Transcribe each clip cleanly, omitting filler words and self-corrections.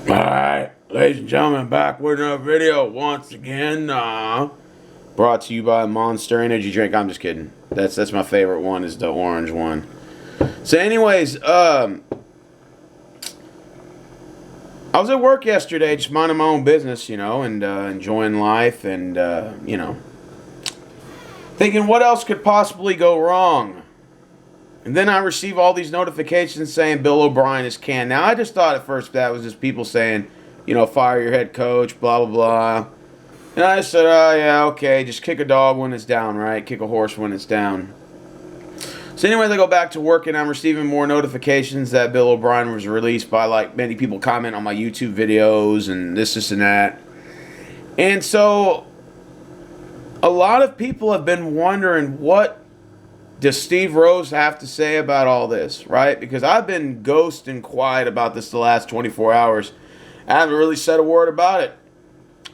Alright, ladies and gentlemen, back with another video once again. Brought to you by Monster Energy Drink. I'm just kidding. That's my favorite one, is the orange one. So anyways, I was at work yesterday, just minding my own business, and enjoying life and, thinking what else could possibly go wrong. And then I receive all these notifications saying Bill Obrien is canned. Now, I just thought at first that was just people saying, fire your head coach, blah, blah, blah. And I just said, oh, yeah, okay, just kick a dog when it's down, right? Kick a horse when it's down. So anyways, I go back to work, and I'm receiving more notifications that Bill Obrien was released by, many people comment on my YouTube videos and this, and that. And so a lot of people have been wondering, what does Steve Rose have to say about all this, right? Because I've been ghost and quiet about this the last 24 hours. I haven't really said a word about it.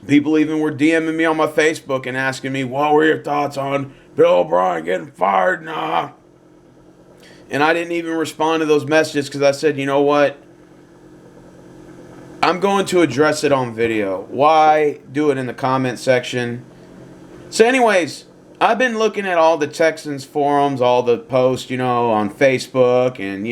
People even were DMing me on my Facebook and asking me, what were your thoughts on Bill Obrien getting fired? Nah. And I didn't even respond to those messages because I said, you know what? I'm going to address it on video. Why do it in the comment section? So anyways, I've been looking at all the Texans forums, all the posts, on Facebook and,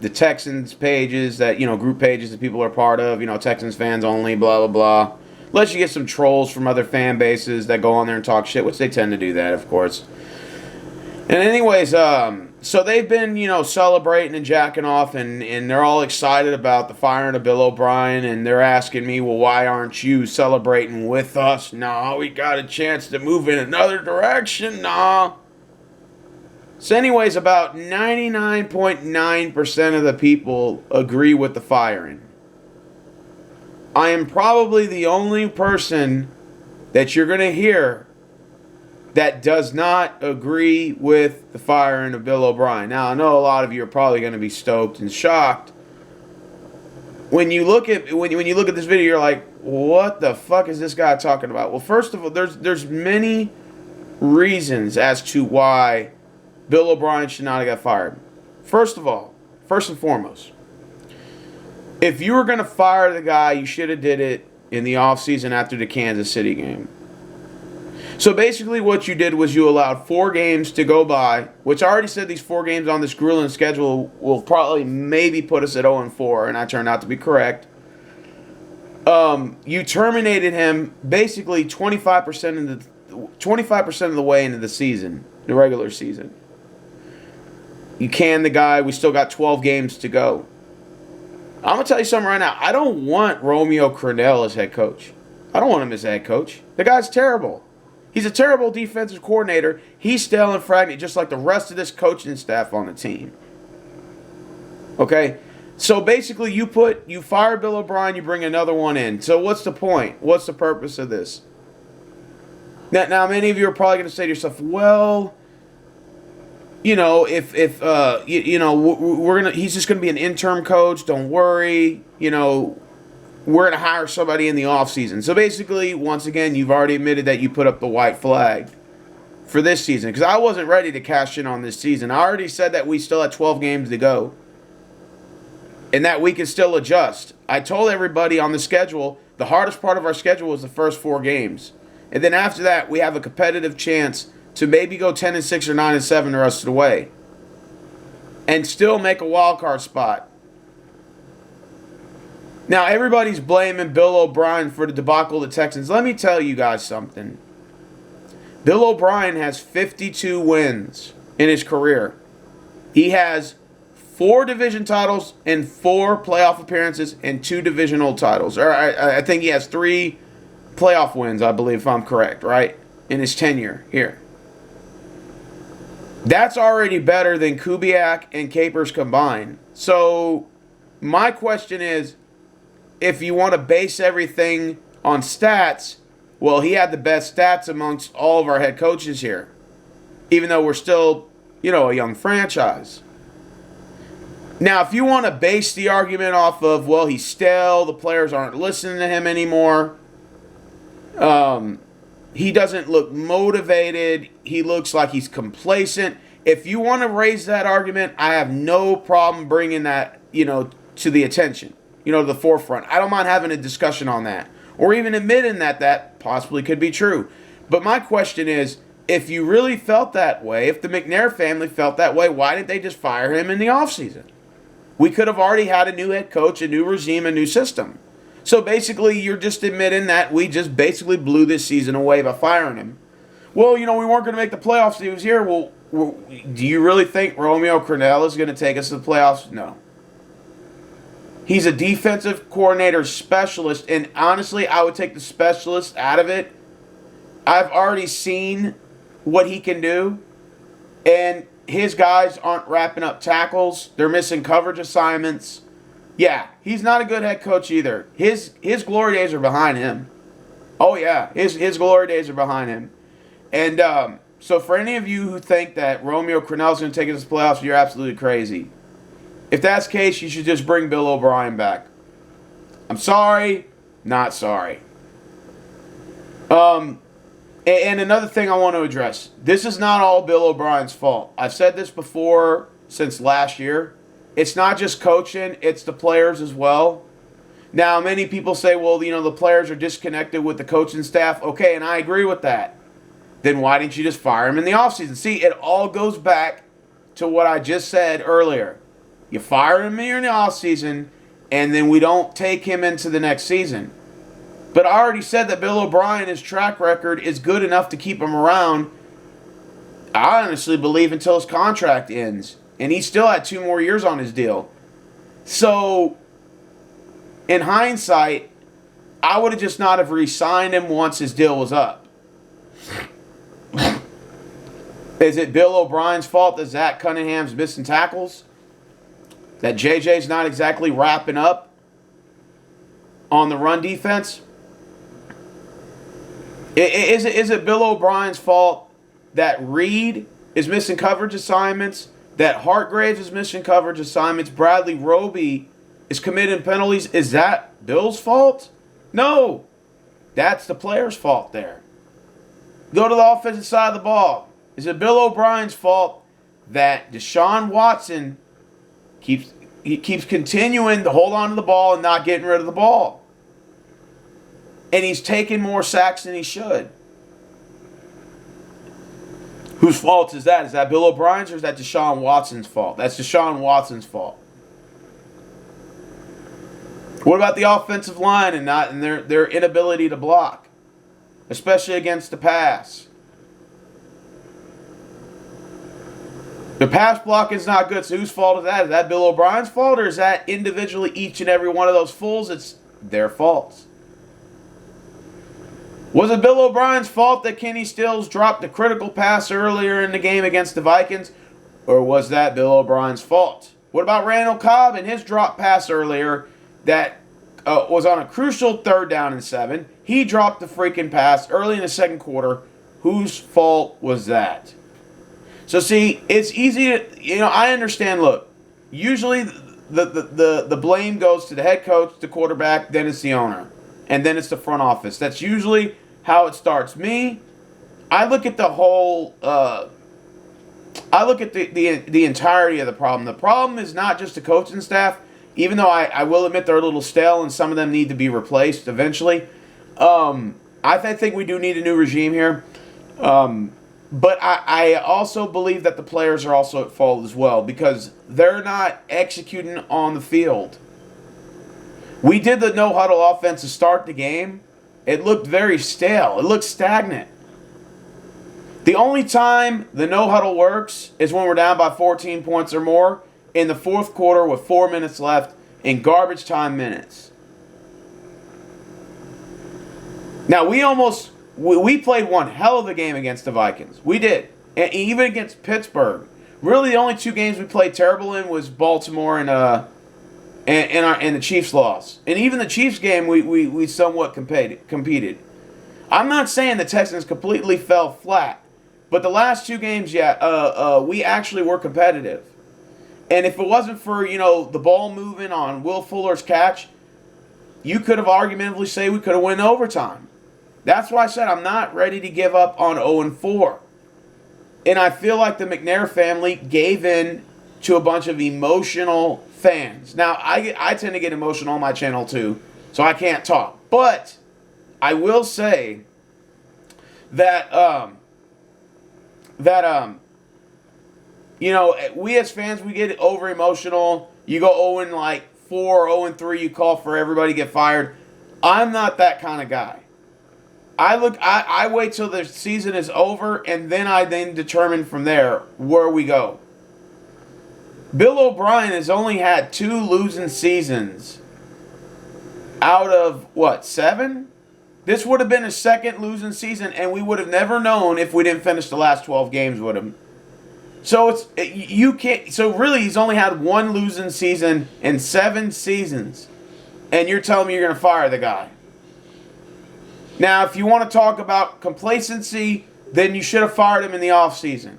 the Texans pages that, group pages that people are part of, Texans fans only, blah, blah, blah. Unless you get some trolls from other fan bases that go on there and talk shit, which they tend to do that, of course. And anyways, so they've been, celebrating and jacking off, and they're all excited about the firing of Bill Obrien, and they're asking me, well, why aren't you celebrating with us? No, we got a chance to move in another direction. No. So anyways, about 99.9% of the people agree with the firing. I am probably the only person that you're going to hear that does not agree with the firing of Bill Obrien. Now, I know a lot of you are probably going to be stoked and shocked. When you look at this video, you're like, what the fuck is this guy talking about? Well, first of all, there's many reasons as to why Bill Obrien should not have got fired. First and foremost, if you were going to fire the guy, you should have did it in the offseason after the Kansas City game. So basically what you did was you allowed 4 games to go by, which I already said these 4 games on this grueling schedule will probably maybe put us at 0-4, and I turned out to be correct. You terminated him basically 25% of the way into the season, the regular season. You canned the guy. We still got 12 games to go. I'm going to tell you something right now. I don't want Romeo Crennel as head coach. I don't want him as head coach. The guy's terrible. He's a terrible defensive coordinator. He's stale and fragmented just like the rest of this coaching staff on the team. Okay? So basically you fire Bill Obrien, you bring another one in. So what's the point? What's the purpose of this? Now many of you are probably going to say to yourself, well, he's just going to be an interim coach. Don't worry. We're going to hire somebody in the offseason. So basically, once again, you've already admitted that you put up the white flag for this season. Because I wasn't ready to cash in on this season. I already said that we still had 12 games to go. And that we can still adjust. I told everybody on the schedule, the hardest part of our schedule was the first 4 games. And then after that, we have a competitive chance to maybe go 10-6 or 9-7 the rest of the way. And still make a wild card spot. Now, everybody's blaming Bill Obrien for the debacle of the Texans. Let me tell you guys something. Bill Obrien has 52 wins in his career. He has 4 division titles and 4 playoff appearances and 2 divisional titles. Or I think he has 3 playoff wins, I believe, if I'm correct, right? In his tenure here. That's already better than Kubiak and Capers combined. So, my question is, if you want to base everything on stats, well, he had the best stats amongst all of our head coaches here. Even though we're still, a young franchise. Now, if you want to base the argument off of, well, he's stale, the players aren't listening to him anymore, he doesn't look motivated, he looks like he's complacent. If you want to raise that argument, I have no problem bringing that, to the attention. to the forefront. I don't mind having a discussion on that, or even admitting that that possibly could be true. But my question is, if you really felt that way, if the McNair family felt that way, why didn't they just fire him in the offseason? We could have already had a new head coach, a new regime, a new system. So basically, you're just admitting that we just basically blew this season away by firing him. Well, we weren't going to make the playoffs. He was here. Well, do you really think Romeo Crennel is going to take us to the playoffs? No. He's a defensive coordinator specialist, and honestly, I would take the specialist out of it. I've already seen what he can do, and his guys aren't wrapping up tackles. They're missing coverage assignments. Yeah, he's not a good head coach either. His glory days are behind him. Oh, yeah, his glory days are behind him. And so for any of you who think that Romeo Crennel is going to take us to the playoffs, you're absolutely crazy. If that's the case, you should just bring Bill Obrien back. I'm sorry, not sorry. And another thing I want to address. This is not all Bill O'Brien's fault. I've said this before since last year. It's not just coaching, it's the players as well. Now, many people say, well, the players are disconnected with the coaching staff. Okay, and I agree with that. Then why didn't you just fire him in the offseason? See, it all goes back to what I just said earlier. You fire him in the offseason, and then we don't take him into the next season. But I already said that Bill O'Brien, his track record is good enough to keep him around, I honestly believe, until his contract ends. And he still had 2 more years on his deal. So, in hindsight, I would have just not have re-signed him once his deal was up. Is it Bill O'Brien's fault that Zach Cunningham's missing tackles? That JJ's not exactly wrapping up on the run defense? Is it Bill O'Brien's fault that Reed is missing coverage assignments, that Hartgraves is missing coverage assignments, Bradley Roby is committing penalties? Is that Bill's fault? No. That's the player's fault there. Go to the offensive side of the ball. Is it Bill O'Brien's fault that Deshaun Watson keeps continuing to hold on to the ball and not getting rid of the ball? And he's taking more sacks than he should. Whose fault is that? Is that Bill O'Brien's or is that Deshaun Watson's fault? That's Deshaun Watson's fault. What about the offensive line and their inability to block, especially against the pass? The pass blocking is not good, so whose fault is that? Is that Bill O'Brien's fault, or is that individually each and every one of those fools? It's their faults. Was it Bill O'Brien's fault that Kenny Stills dropped a critical pass earlier in the game against the Vikings? Or was that Bill O'Brien's fault? What about Randall Cobb and his drop pass earlier that was on a crucial 3rd down and 7? He dropped the freaking pass early in the second quarter. Whose fault was that? So see, it's easy to, I understand, look, usually the blame goes to the head coach, the quarterback, then it's the owner, and then it's the front office. That's usually how it starts. I look at the whole, I look at the entirety of the problem. The problem is not just the coaching staff, even though I will admit they're a little stale and some of them need to be replaced eventually. I think we do need a new regime here. But I also believe that the players are also at fault as well because they're not executing on the field. We did the no-huddle offense to start the game. It looked very stale. It looked stagnant. The only time the no-huddle works is when we're down by 14 points or more in the 4th quarter with 4 minutes left in garbage time minutes. Now, we played one hell of a game against the Vikings. We did. And even against Pittsburgh. Really, the only 2 games we played terrible in was Baltimore and the Chiefs loss. And even the Chiefs game, we somewhat competed. I'm not saying the Texans completely fell flat. But the last 2 games, we actually were competitive. And if it wasn't for, the ball moving on Will Fuller's catch, you could have argumentatively say we could have won overtime. That's why I said I'm not ready to give up on 0-4. And I feel like the McNair family gave in to a bunch of emotional fans. Now, I tend to get emotional on my channel too, so I can't talk. But I will say that we as fans, we get over emotional. You go 0-4, 0-3, you call for everybody to get fired. I'm not that kind of guy. I wait till the season is over, and then I determine from there where we go. Bill O'Brien has only had 2 losing seasons out of, 7? This would have been his second losing season, and we would have never known if we didn't finish the last 12 games with him. So you can't. So really, he's only had 1 losing season in 7 seasons, and you're telling me you're going to fire the guy. Now, if you want to talk about complacency, then you should have fired him in the offseason.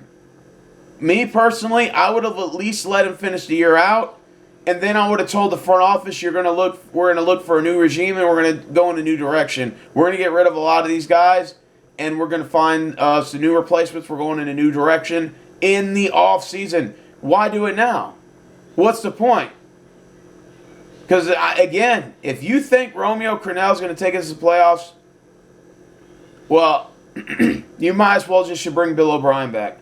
Me personally, I would have at least let him finish the year out, and then I would have told the front office, we're going to look for a new regime, and we're going to go in a new direction. We're going to get rid of a lot of these guys, and we're going to find some new replacements. We're going in a new direction in the offseason. Why do it now? What's the point? Because, again, if you think Romeo Crennel is going to take us to the playoffs, well, you might as well just should bring Bill O'Brien back.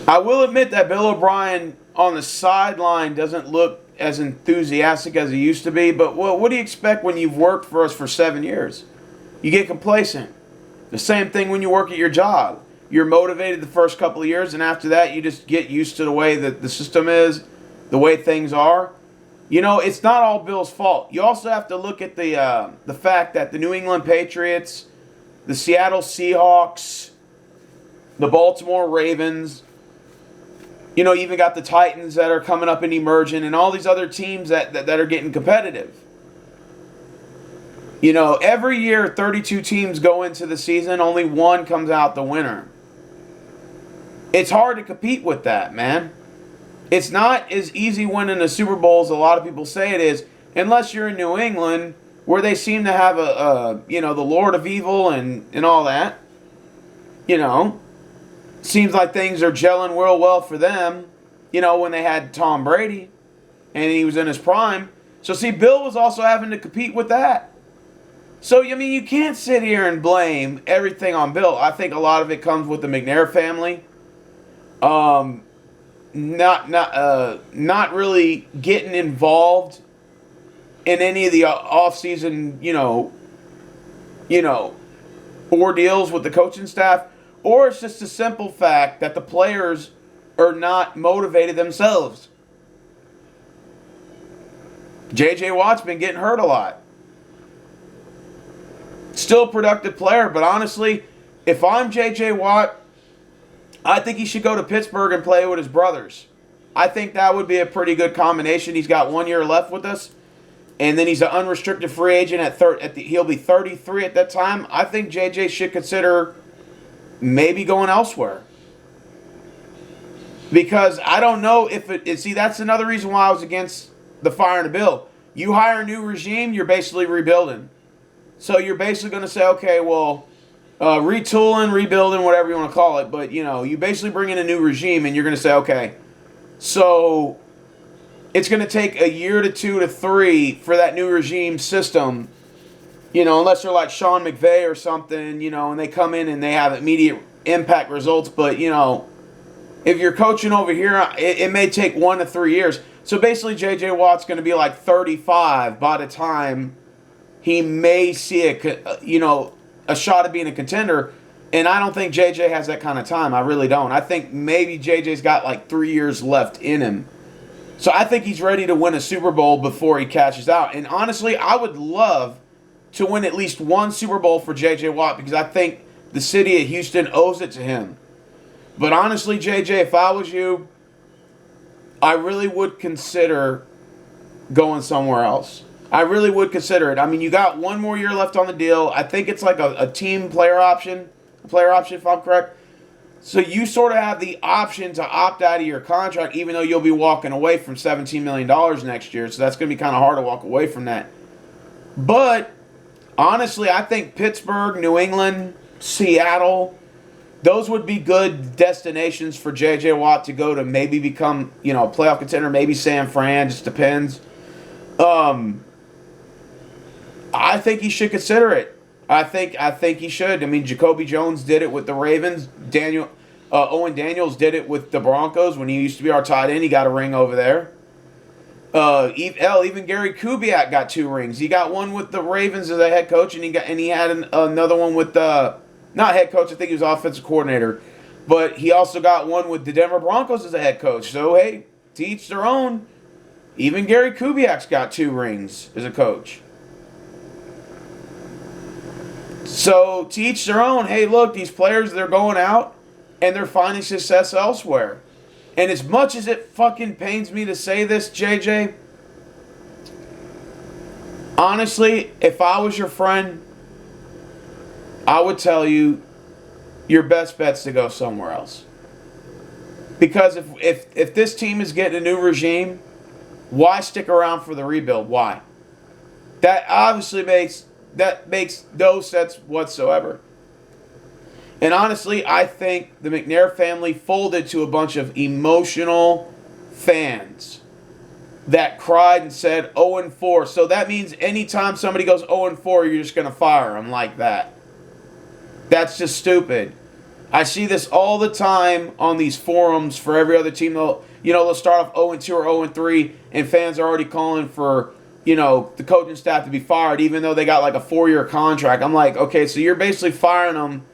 I will admit that Bill O'Brien on the sideline doesn't look as enthusiastic as he used to be, but what do you expect when you've worked for us for 7 years? You get complacent. The same thing when you work at your job. You're motivated the first couple of years, and after that you just get used to the way that the system is, the way things are. It's not all Bill's fault. You also have to look at the fact that the New England Patriots, the Seattle Seahawks, the Baltimore Ravens, you even got the Titans that are coming up and emerging, and all these other teams that are getting competitive. Every year 32 teams go into the season, only 1 comes out the winner. It's hard to compete with that, man. It's not as easy winning the Super Bowl as a lot of people say it is, unless you're in New England, where they seem to have the Lord of Evil and all that. Seems like things are gelling real well for them, when they had Tom Brady and he was in his prime. So, see, Bill was also having to compete with that. So, you can't sit here and blame everything on Bill. I think a lot of it comes with the McNair family. Not really getting involved in any of the off-season, ordeals with the coaching staff. Or it's just a simple fact that the players are not motivated themselves. J.J. Watt's been getting hurt a lot. Still a productive player, but honestly, if I'm J.J. Watt, I think he should go to Pittsburgh and play with his brothers. I think that would be a pretty good combination. He's got 1 year left with us, and then he's an unrestricted free agent he'll be 33 at that time. I think J.J. should consider maybe going elsewhere. Because I don't know see, that's another reason why I was against the firing of Bill. You hire a new regime, you're basically rebuilding. So you're basically going to say, okay, well, retooling, rebuilding, whatever you want to call it. But, you basically bring in a new regime, and you're going to say, okay, so it's going to take a year to 2 to 3 for that new regime system, unless they're like Sean McVay or something, and they come in and they have immediate impact results. But, if you're coaching over here, it may take 1 to 3 years. So basically, J.J. Watt's going to be like 35 by the time he may see a shot at being a contender. And I don't think J.J. has that kind of time. I really don't. I think maybe J.J.'s got like 3 years left in him. So I think he's ready to win a Super Bowl before he cashes out. And honestly, I would love to win at least 1 Super Bowl for J.J. Watt, because I think the city of Houston owes it to him. But honestly, J.J., if I was you, I really would consider going somewhere else. I really would consider it. You got 1 more year left on the deal. I think it's like a team player option. Player option, if I'm correct. So you sort of have the option to opt out of your contract, even though you'll be walking away from $17 million next year. So that's going to be kind of hard to walk away from that. But honestly, I think Pittsburgh, New England, Seattle, those would be good destinations for J.J. Watt to go to maybe become, a playoff contender, maybe San Fran, just depends. I think he should consider it. I think he should. I mean, Jacoby Jones did it with the Ravens. Owen Daniels did it with the Broncos when he used to be our tight end. He got a ring over there. Even Gary Kubiak got 2 rings. He got one with the Ravens as a head coach, and he had another one with not head coach. I think he was offensive coordinator, but he also got one with the Denver Broncos as a head coach. So hey, to each their own. Even Gary Kubiak's got 2 rings as a coach. So to each their own. Hey, look, these players, they're going out and they're finding success elsewhere. And as much as it fucking pains me to say this, JJ, honestly, if I was your friend, I would tell you your best bet's to go somewhere else. Because if this team is getting a new regime, why stick around for the rebuild? Why? That obviously makes no sense whatsoever. And honestly, I think the McNair family folded to a bunch of emotional fans that cried and said 0-4. So that means anytime somebody goes 0-4, you're just going to fire them like that. That's just stupid. I see this all the time on these forums for every other team. They'll start off 0-2 or 0-3, and fans are already calling for, the coaching staff to be fired, even though they got like a 4-year contract. I'm like, okay, so you're basically firing them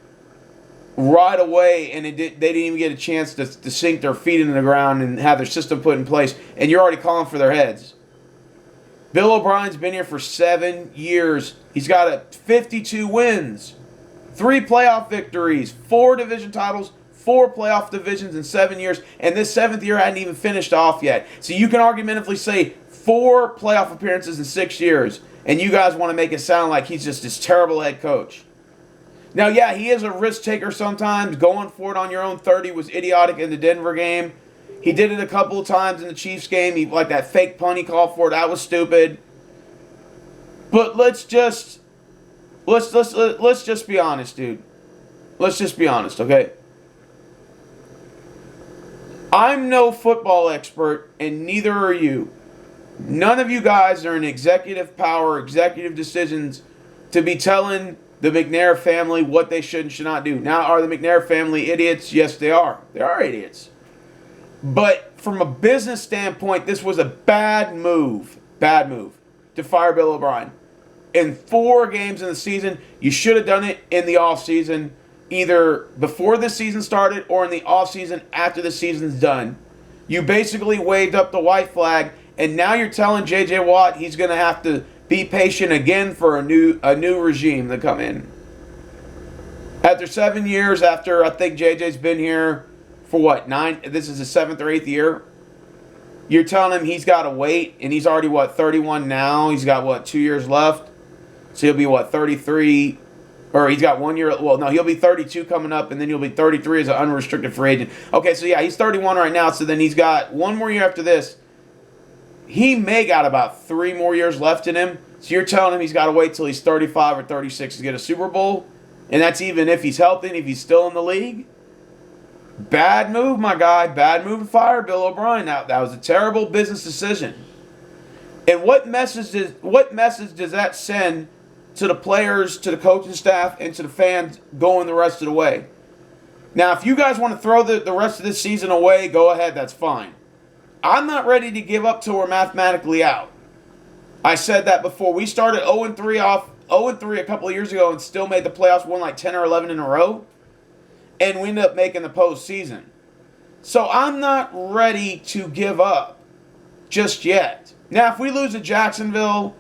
right away, and they didn't even get a chance to sink their feet into the ground and have their system put in place, and you're already calling for their heads. Bill O'Brien's been here for 7 years. He's got 52 wins, 3 playoff victories, 4 division titles, 4 playoff divisions in 7 years, and this 7th year hadn't even finished off yet. So you can argumentatively say 4 playoff appearances in 6 years, and you guys want to make it sound like he's just this terrible head coach. Now, yeah, he is a risk taker sometimes. Going for it on your own 30 was idiotic in the Denver game. He did it a couple of times in the Chiefs game. Like that fake punt he called for, that was stupid. But let's just be honest, dude. Let's just be honest, okay? I'm no football expert, and neither are you. None of you guys are in executive power, executive decisions to be telling the McNair family what they should and should not do. Now, are the McNair family idiots? Yes, they are. They are idiots. But from a business standpoint, this was a bad move to fire Bill O'Brien. In 4 games in the season, you should have done it in the offseason, either before the season started or in the offseason after the season's done. You basically waved up the white flag, and now you're telling J.J. Watt he's going to have to be patient again for a new regime to come in. After 7 years, after I think JJ's been here for 9? This is his 7th or 8th year. You're telling him he's got to wait, and he's already 31 now. He's got 2 years left, so he'll be 33, or he's got 1 year. Well, no, he'll be 32 coming up, and then he'll be 33 as an unrestricted free agent. Okay, so yeah, he's 31 right now. So then he's got 1 more year after this. He may got about 3 more years left in him. So you're telling him he's got to wait till he's 35 or 36 to get a Super Bowl? And that's even if he's healthy, if he's still in the league? Bad move, my guy. Bad move to fire Bill O'Brien. That was a terrible business decision. And what message does that send to the players, to the coaching staff, and to the fans going the rest of the way? Now, if you guys want to throw the rest of this season away, go ahead. That's fine. I'm not ready to give up till we're mathematically out. I said that before. We started 0-3 a couple of years ago and still made the playoffs, won 10 or 11 in a row. And we ended up making the postseason. So I'm not ready to give up just yet. Now, if we lose to Jacksonville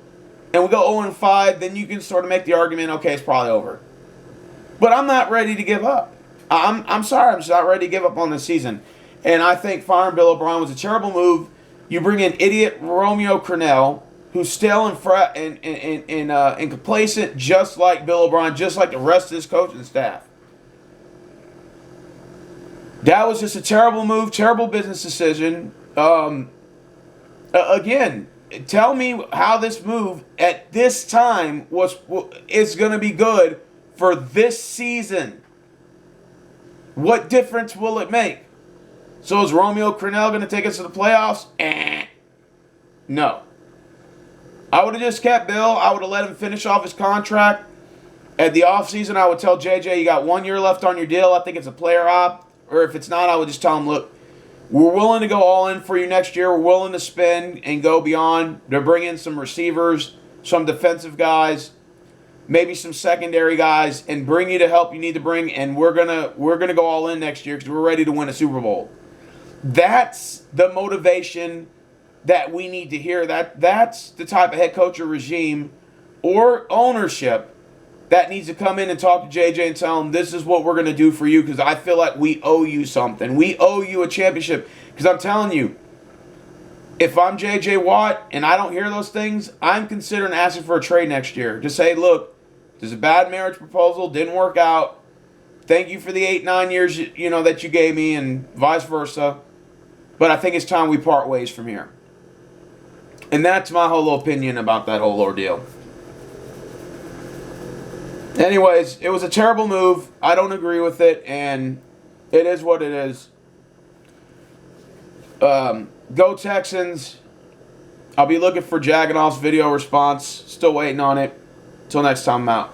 and we go 0-5, then you can sort of make the argument, okay, it's probably over. But I'm not ready to give up. I'm sorry, I'm just not ready to give up on this season. And I think firing Bill O'Brien was a terrible move. You bring in idiot Romeo Crennel, who's stale and complacent, just like Bill O'Brien, just like the rest of his coaching staff. That was just a terrible move, terrible business decision. Again, tell me how this move at this time is going to be good for this season. What difference will it make? So is Romeo Crennel going to take us to the playoffs? No. I would have just kept Bill. I would have let him finish off his contract. At the offseason, I would tell JJ, you got 1 year left on your deal. I think it's a player op. Or if it's not, I would just tell him, look, we're willing to go all in for you next year. We're willing to spend and go beyond to bring in some receivers, some defensive guys, maybe some secondary guys, and bring you the help you need to bring. And we're gonna go all in next year because we're ready to win a Super Bowl. That's the motivation that we need to hear. That's the type of head coach or regime or ownership that needs to come in and talk to JJ and tell him this is what we're going to do for you because I feel like we owe you something. We owe you a championship. Because I'm telling you, if I'm JJ Watt and I don't hear those things, I'm considering asking for a trade next year. Just say, look, there's a bad marriage proposal, didn't work out. Thank you for the 8-9 years that you gave me and vice versa. But I think it's time we part ways from here. And that's my whole opinion about that whole ordeal. Anyways, it was a terrible move. I don't agree with it, and it is what it is. Go Texans. I'll be looking for Jaganoff's video response. Still waiting on it. Till next time, I'm out.